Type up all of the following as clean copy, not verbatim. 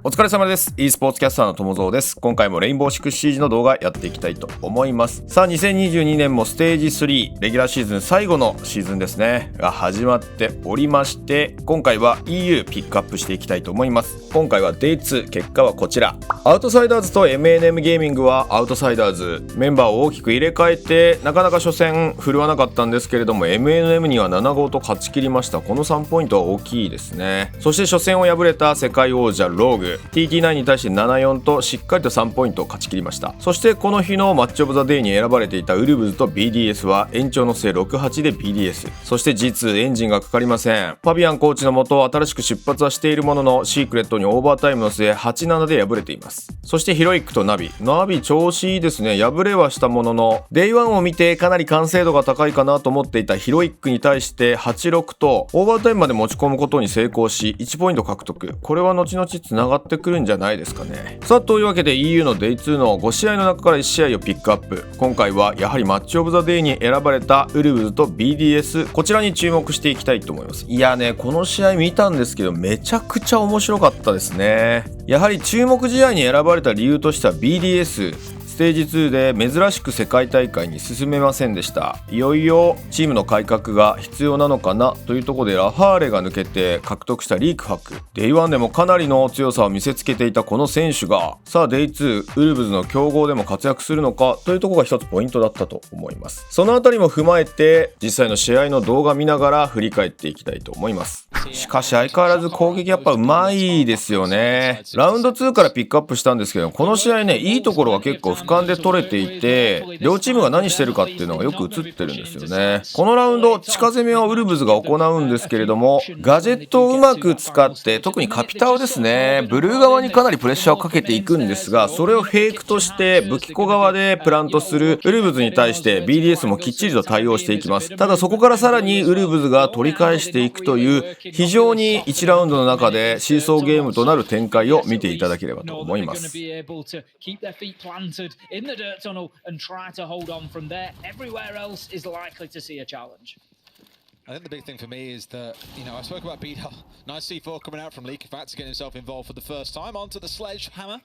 お疲れ様です。e スポーツキャスターのともぞうです。今回もレインボーシックスシージの動画やっていきたいと思います。さあ、2022年もステージ3レギュラーシーズン最後のシーズンですねが始まっておりまして、今回は EU ピックアップしていきたいと思います。今回は Day2、結果はこちら。アウトサイダーズと MNM ゲーミングはアウトサイダーズメンバーを大きく入れ替えて、なかなか初戦振るわなかったんですけれども、 MNM には7号と勝ち切りました。この3ポイントは大きいですね。そして初戦を敗れた世界王者ローグ TT9 に対して 7-4 としっかりと3ポイントを勝ち切りました。そしてこの日のマッチオブザデイに選ばれていたウルブズと BDS は延長の末 6-8 で BDS、 そして G2 エンジンがかかりません。ファビアンコーチのもと新しく出発はしているものの、シークレットにオーバータイムの末 8-7 で敗れています。そしてヒロイックとナビ調子いいですね。敗れはしたものの Day1 を見てかなり完成度が高いかなと思っていたヒロイックに対して 8-6 とオーバータイムまで持ち込むことに成功し1ポイント獲得。これは後々つながってくるんじゃないですかね。さあ、というわけで EU の Day2 の5試合の中から1試合をピックアップ。今回はやはりマッチオブザデイに選ばれたウルブズと BDS、 こちらに注目していきたいと思います。いやね、この試合見たんですけどめちゃくちゃ面白かったですね。やはり注目試合に選ばれた理由としては BDSステージ2で珍しく世界大会に進めませんでした。いよいよチームの改革が必要なのかなというところで、ラファーレが抜けて獲得したリークハック、Day1 でもかなりの強さを見せつけていたこの選手が、さあ Day2 ウルブズの強豪でも活躍するのかというところが一つポイントだったと思います。そのあたりも踏まえて実際の試合の動画見ながら振り返っていきたいと思います。しかし相変わらず攻撃やっぱうまいですよね。ラウンド2からピックアップしたんですけど、この試合ね、いいところが結構俯瞰で取れていて、両チームが何してるかっていうのがよく映ってるんですよね。このラウンド地下攻めをウルブズが行うんですけれども、ガジェットをうまく使って、特にカピタをですね、ブルー側にかなりプレッシャーをかけていくんですが、それをフェイクとして武器庫側でプラントするウルブズに対して BDS もきっちりと対応していきます。ただそこからさらにウルブズが取り返していくという、非常に1ラウンドの中でシーソーゲームとなる展開を見ていただければと思います。I think the big thing for me is that, I spoke about BDL. Nice C4 coming out from Leaky Fat to get himself involved for the first time. Onto the sledgehammer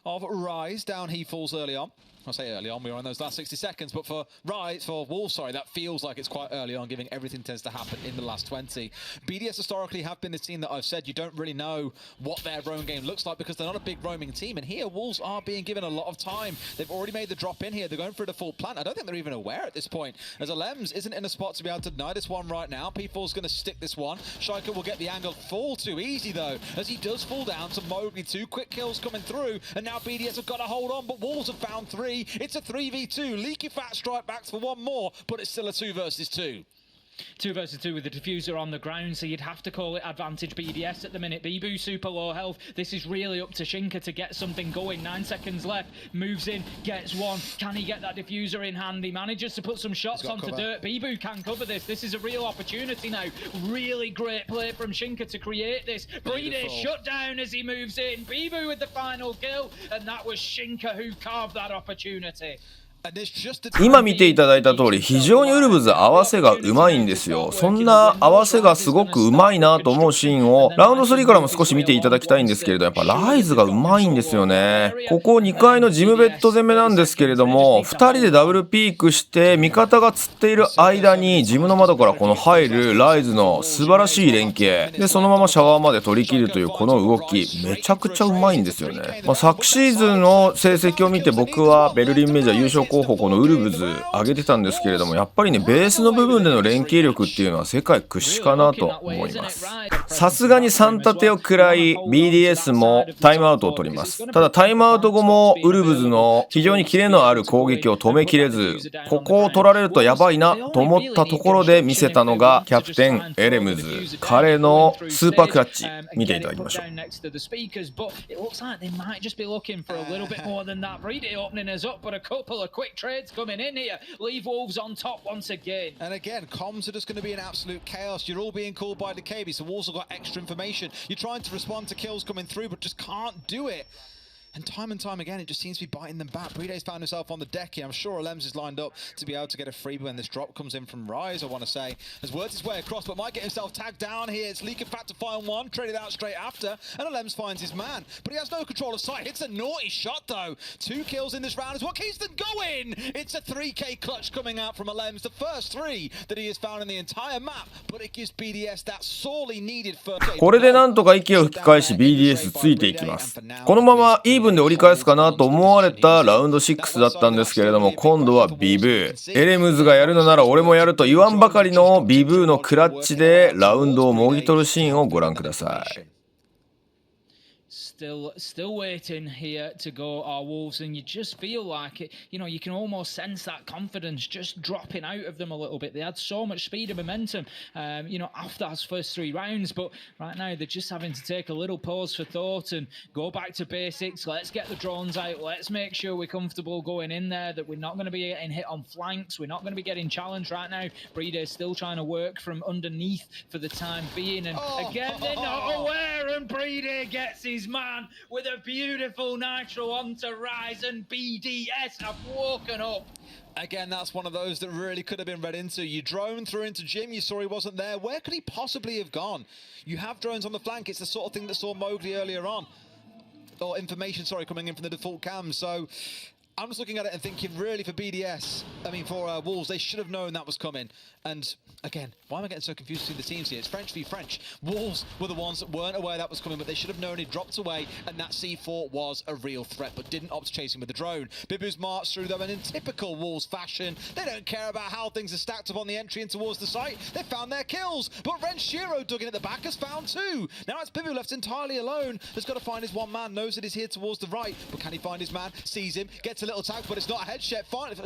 of Rise. Down he falls early on. I say early on, we were on those last 60 seconds, but for Wolves, that feels like it's quite early on, given everything tends to happen in the last 20. BDS historically have been the team that I've said you don't really know what their roam game looks like because they're not a big roaming team, and here Wolves are being given a lot of time. They've already made the drop in here, they're going for a default plant. I don't think they're even aware at this point, as Alems isn't in a spot to be able to deny this one right now. P4's going to stick this one. Shiker will get the angle. Fall too easy though, as he does fall down to Mowgli. 2 quick kills coming through, and now BDS have got to hold on, but Wolves have found 3. It's a 3v2. Leaky Fat strike backs for one more, but it's still a 2 versus 2. 2 versus 2 with the diffuser on the ground, so you'd have to call it advantage BDS at the minute. Bibu super low health. This is really up to Shinka to get something going. 9 seconds left. Moves in, gets one. Can he get that diffuser in hand? He manages to put some shots onto dirt. Bibu can cover this. This is a real opportunity now. Really great play from Shinka to create this. BDS shut down as he moves in. Bibu with the final kill, and that was Shinka who carved that opportunity. 今見ていただいた通り、非常にウルブズ合わせがうまいんですよ。そんな合わせがすごくうまいなと思うシーンをラウンド3からも少し見ていただきたいんですけれど、やっぱライズがうまいんですよね。ここ2階のジムベッド攻めなんですけれども、2人でダブルピークして味方が釣っている間にジムの窓からこの入るライズの素晴らしい連携で、そのままシャワーまで取り切るというこの動き、めちゃくちゃうまいんですよね。昨シーズンの成績を見て僕はベルリンメジャー優勝候補このウルブズ上げてたんですけれども、やっぱりね、ベースの部分での連携力っていうのは世界屈指かなと思います。さすがに3立てを食らい BDS もタイムアウトを取ります。ただタイムアウト後もウルブズの非常にキレのある攻撃を止めきれず、ここを取られるとやばいなと思ったところで見せたのがキャプテンエレムズ。彼のスーパークラッチ見ていただきましょう。Trades coming in here, leave Wolves on top once again. And again, comms are just going to be an absolute chaos. You're all being called by the KB, so Wolves have got extra information. You're trying to respond to kills coming through, but just can't do it. And time again, it just seems to be biting them back. Breeday's found himself on the deck here. I'm sure Lems is lined up to be able to get a freebie when this drop comes in from Rise, I want to say. Has worked his way across, but might get himself tagged down here. It's Leak of Fat to find one, traded out straight after, and Lems finds his man. But he has no control of sight. Hits a naughty shot, though. 2 kills in this round is what keeps them going. It's a 3k clutch coming out from Lems, the first 3 that he has found in the entire map. But it gives BDS that sorely needed first. これでなんとか息を吹き返し BDS ついていきます。このままイーブンで折り返すかなと思われたラウンド6だったんですけれども、今度はビブー。エレムズがやるのなら俺もやると言わんばかりのビブーのクラッチでラウンドをもぎ取るシーンをご覧ください。Still waiting here to go our Wolves, and you just feel like it, you know, you can almost sense that confidence just dropping out of them a little bit. They had so much speed and momentum, you know, after those first 3 rounds, but right now they're just having to take a little pause for thought and go back to basics. Let's get the drones out. Let's make sure we're comfortable going in there, that we're not going to be getting hit on flanks. We're not going to be getting challenged right now. Breeder's still trying to work from underneath for the time being, and again they're not aware, and Breeder gets his man with a beautiful nitro onto Rise, and BDS have woken up. Again, that's one of those that really could have been read into. You drone through into Jim, you saw he wasn't there. Where could he possibly have gone? You have drones on the flank. It's the sort of thing that saw Mowgli earlier on. Or information, sorry, coming in from the default cam. So I'm just looking at it and thinking, really, for BDS, I mean, for Wolves, they should have known that was coming. And again, why am I getting so confused between the teams here? It's French v French. Wolves were the ones that weren't aware that was coming, but they should have known he dropped away, and that C4 was a real threat, but didn't opt to chase him with the drone. Bibu's marched through them, and in typical Wolves fashion, they don't care about how things are stacked up on the entry and towards the site. They found their kills, but Renshiro dug in at the back has found 2. Now it's Bibu left entirely alone. Has got to find his one man, knows that he's here towards the right, but can he find his man? Sees him, gets a little tag, but it's not a headshot.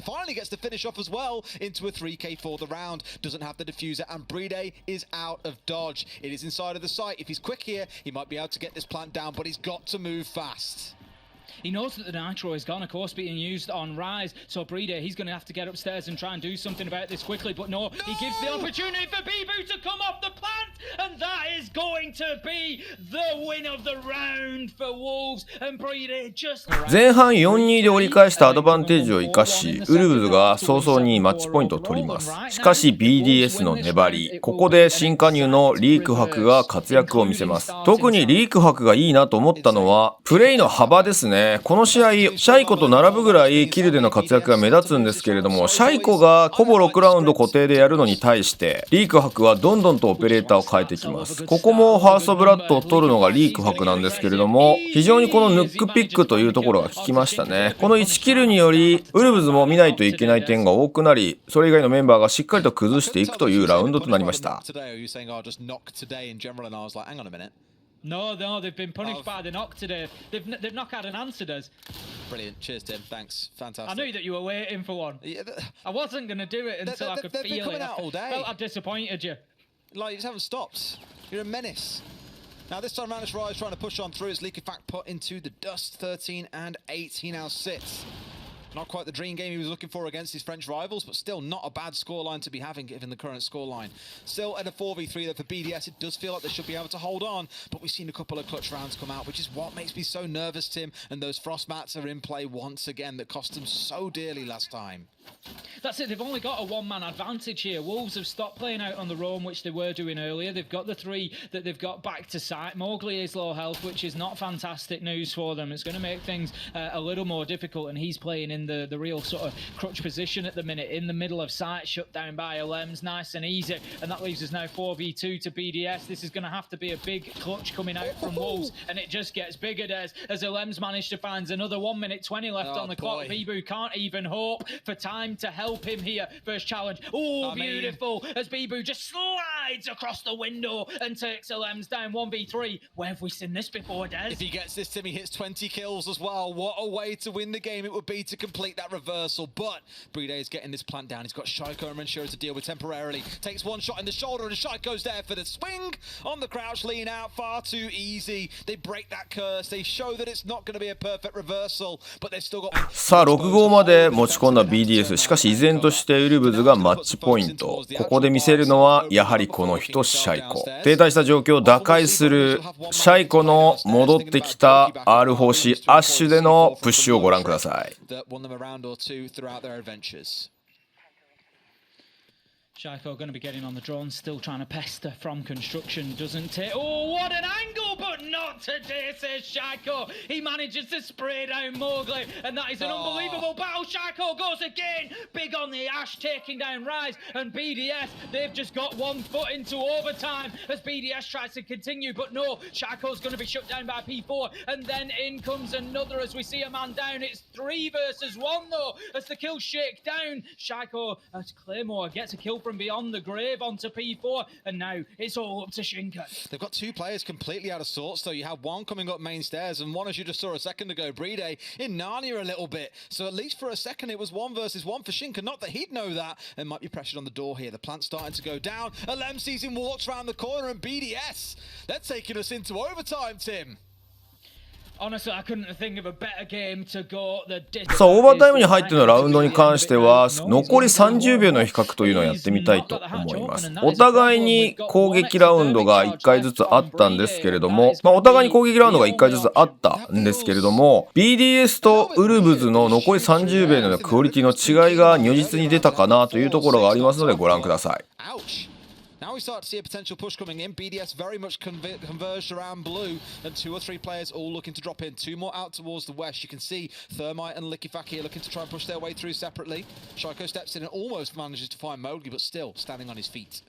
Finally gets the finish off as well into a 3k for the round. Doesn't have the diffuser, and Brede is out of dodge. It is inside of the site. If he's quick here, he might be able to get this plant down, but he's got to move fast. He knows that the nitro is gone, of course, being used on Rise, so Brede, he's going to have to get upstairs and try and do something about this quickly, but no, he gives the opportunity for Bibu to come off the plant, and that is going to be the win of the round for Wolves, and Brede just... 前半 4-2 で折り返したアドバンテージを生かし、ウルブズが早々にマッチポイントを取ります。しかし BDS の粘り、ここで新加入のリークハクが活躍を見せます。特にリークハクがいいなと思ったのは、プレイの幅ですね。この試合、シャイコと並ぶぐらいキルでの活躍が目立つんですけれども、シャイコがほぼ6ラウンド固定でやるのに対して、リークハクはどんどんとオペレーターを変えてきます。ここもファーストブラッドを取るのがリークハクなんですけれども、非常にこのヌックピックというところが効きましたね。この1キルにより、ウルブズも見ないといけない点が多くなり、それ以外のメンバーがしっかりと崩していくというラウンドとなりました。No, they've been punished by the knock today. They've knocked out and answered us. Brilliant. Cheers, Tim. Thanks. Fantastic. I knew that you were waiting for one. Yeah, I wasn't going to do it until I could feel it. Out all day. I felt I disappointed you. Like, you just haven't stopped. You're a menace. Now, this time around, it's Rise trying to push on through. It's Leak of Fact put into the dust. 13 and 8. He now sits. Not quite the dream game he was looking for against his French rivals, but still not a bad scoreline to be having given the current scoreline. Still at a 4v3 though for BDS, it does feel like they should be able to hold on, but we've seen a couple of clutch rounds come out, which is what makes me so nervous, Tim, and those frost mats are in play once again that cost them so dearly last time. That's it, they've only got a one-man advantage here. Wolves have stopped playing out on the roam, which they were doing earlier. They've got the 3 that they've got back to sight. Mowgli is low health, which is not fantastic news for them. It's going to make things a little more difficult, and he's playing in the real sort of crutch position at the minute, in the middle of sight, shut down by Lems, nice and easy, and that leaves us now 4v2 to BDS. This is going to have to be a big clutch coming out from Wolves, and it just gets bigger, Des, as Lems managed to find another 1 minute 20 left on the clock. Bibu can't even hope for time to help him here. First challenge. Oh, beautiful. As Bibu just slides across the window and takes Lems down 1v3. Where have we seen this before, Des? If he gets this, Tim, he hits 20 kills as well. What a way to win the game it would be to complete that reversal. But Brede is getting this plant down. He's got Shaiko and Renshiro to deal with temporarily. Takes one shot in the shoulder, and Shaiko's there for the swing. On the crouch, lean out. Far too easy. They break that curse. They show that it's not going to be a perfect reversal, but they've still got... さあ、6号まで持ち込んだ BDS。しかし依然としてウルブズがマッチポイント。ここで見せるのはやはりこの人シャイコ。停滞した状況を打開するシャイコの戻ってきた R4C アッシュでのプッシュをご覧ください。Shaiko going to be getting on the drone, still trying to pester from construction, doesn't it? Oh, what an angle, but not today, says Shaiko. He manages to spray down Mowgli, and that is an unbelievable battle. Shaiko goes again, big on the Ash, taking down Rise, and BDS, they've just got one foot into overtime as BDS tries to continue, but no, Shaiko's going to be shut down by P4, and then in comes another as we see a man down. It's 3 versus 1 though, as the kills shake down. Shaiko, as Claymore gets a kill from beyond the grave onto P4, and now it's all up to Shinka. They've got 2 players completely out of sorts though. You have one coming up main stairs and one, as you just saw a second ago, Brede in Narnia a little bit. So at least for a second it was 1 versus 1 for Shinka. Not that he'd know that. There might be pressure on the door here. The plant's starting to go down. Alem sees him, walks around the corner, and BDS, they're taking us into overtime, Tim. Honestly, I couldn't think of a better game to go the distance. さあ、オーバータイムに入ってのラウンドに関しては残り30秒の比較というのをやってみたいと思います。お互いに攻撃ラウンドが1回ずつあったんですけれども、お互いに攻撃ラウンドが1回ずつあったんですけれども、 BDS とウルブズの残り30秒のクオリティの違いが如実に出たかなというところがありますのでご覧ください。Now we start to see a potential push coming in. BDS very much converged around blue, and 2 or 3 players all looking to drop in. 2 more out towards the west. You can see Thermite and Likifak here looking to try and push their way through separately. Shaiko steps in and almost manages to find Mowgli, but still standing on his feet.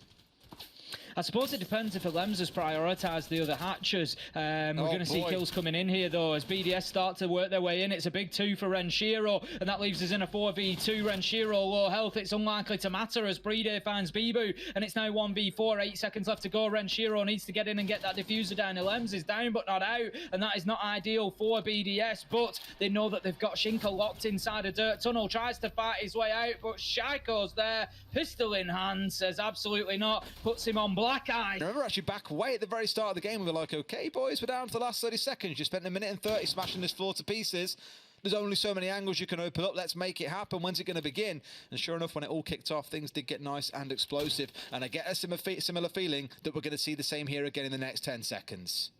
I suppose it depends if Alems has prioritised the other hatchers. We're going to see kills coming in here though as BDS start to work their way in. It's a big 2 for Renshiro, and that leaves us in a 4v2. Renshiro low health, it's unlikely to matter as Brede finds Bibu, and it's now 1v4, 8 seconds left to go. Renshiro needs to get in and get that diffuser down. Alems is down but not out, and that is not ideal for BDS, but they know that they've got Shinka locked inside a dirt tunnel, tries to fight his way out, but Shaiko's there, pistol in hand, says absolutely not, puts him on black eye. Remember actually back away at the very start of the game we were like, okay boys, we're down to the last 30 seconds, you spent 1 minute and 30 smashing this floor to pieces. There's only so many angles you can open up. Let's make it happen. When's it going to begin? And sure enough, when it all kicked off, things did get nice and explosive. And I get a similar feeling that we're going to see the same here again in the next 10 seconds.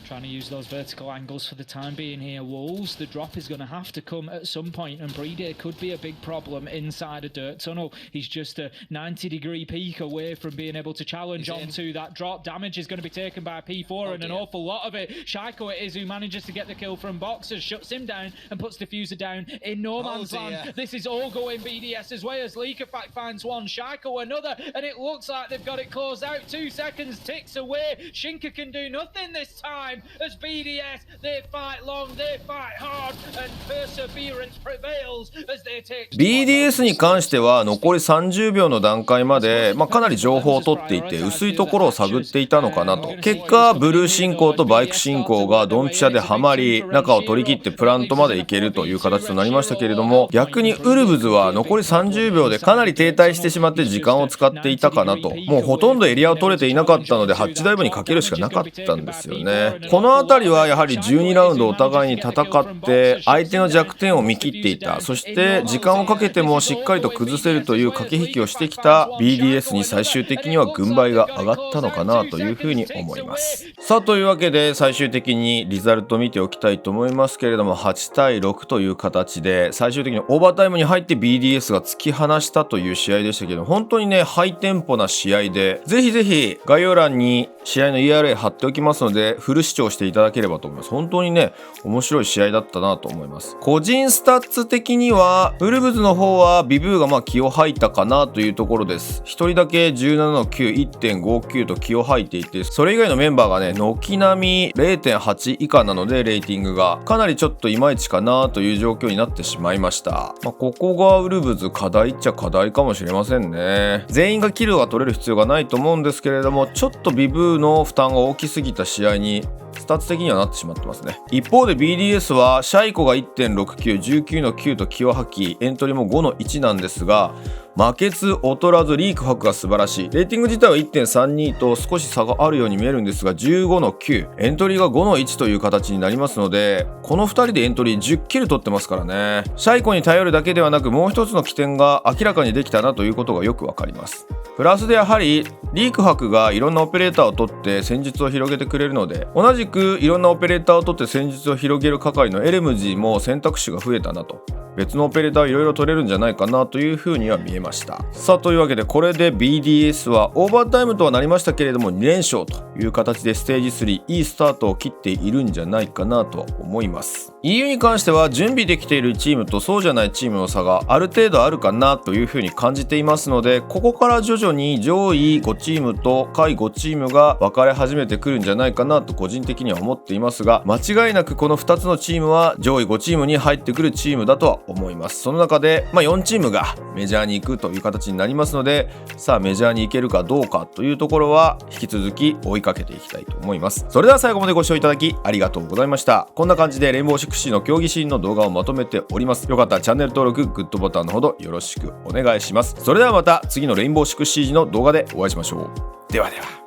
Trying to use those vertical angles for the time being here. Wolves, the drop is going to have to come at some point, and Brede could be a big problem inside a dirt tunnel. He's just a 90-degree peak away from being able to challenge onto that drop. Damage is going to be taken by P4 and an awful lot of it. Shaiko it is who manages to get the kill from Boxers, shuts him down and puts Diffuser down in no man's land. This is all going BDS's way as Likifak finds one, Shaiko another, and it looks like they've got it closed out. 2 seconds ticks away. Shinka can do nothing this time as BDS, they fight long, they fight hard, and perseverance prevails as they take. BDS に関しては残り30秒の段階まで、かなり情報を取っていて薄いところを探っていたのかなと。結果ブルー進行とバイク進行がドンピシャでハマり、中を取り切ってプラントまで行けるという形となりましたけれども、逆にウルブズは残り30秒でかなり停滞してしまって時間を使っていたかなと。もうほとんどエリアを取れていなかったのでハッチダイブにかけるしかなかったんですよね。この辺りはやはり12ラウンドお互いに戦って相手の弱点を見切っていた、そして時間をかけてもしっかりと崩せるという駆け引きをしてきた BDS に最終的には軍配が上がったのかなというふうに思います。さあというわけで最終的にリザルト見ておきたいと思いますけれども、8対6という形で最終的にオーバータイムに入って BDS が突き放したという試合でしたけど、本当にねハイテンポな試合で、ぜひぜひ概要欄に試合の URL 貼っておきますのでフル視聴していただければと思います。本当にね面白い試合だったなと思います。個人スタッツ的にはウルブズの方はビブーが気を吐いたかなというところです。1人だけ17の9、1.59 と気を吐いていて、それ以外のメンバーがね軒並み 0.8 以下なのでレーティングがかなりちょっといまいちかなという状況になってしまいました。ここがウルブズ課題っちゃ課題かもしれませんね。全員がキルが取れる必要がないと思うんですけれども、ちょっとビブーの負担が大きすぎた試合にスタッツ的にはなってしまってますね。一方で BDS はシャイコが 1.69、19の9と気を吐き、エントリーも5の1なんですが、負けず劣らずリーク博が素晴らしい。レーティング自体は 1.32 と少し差があるように見えるんですが、15の9、エントリーが5の1という形になりますので、この2人でエントリー10キル取ってますからね。シャイコに頼るだけではなく、もう一つの起点が明らかにできたなということがよくわかります。プラスでやはりリーク博がいろんなオペレーターを取って戦術を広げてくれるので、同じくいろんなオペレーターを取って戦術を広げる係のエレムジーも選択肢が増えたなと、別のオペレーターをいろいろ取れるんじゃないかなというふうには見えました。さあというわけで、これで BDS はオーバータイムとはなりましたけれども2連勝という形でステージ3いいスタートを切っているんじゃないかなと思います。 EU に関しては準備できているチームとそうじゃないチームの差がある程度あるかなというふうに感じていますので、ここから徐々に上位5チームと下位5チームが分かれ始めてくるんじゃないかなと個人的には思っていますが、間違いなくこの2つのチームは上位5チームに入ってくるチームだとは思います。その中で、4チームがメジャーに行くという形になりますので、さあメジャーに行けるかどうかというところは引き続き追いかけていきたいと思います。それでは最後までご視聴いただきありがとうございました。こんな感じでレインボーシックスシーの競技シーンの動画をまとめております。よかったらチャンネル登録、グッドボタンのほどよろしくお願いします。それではまた次のレインボーシックスシージの動画でお会いしましょう。ではでは。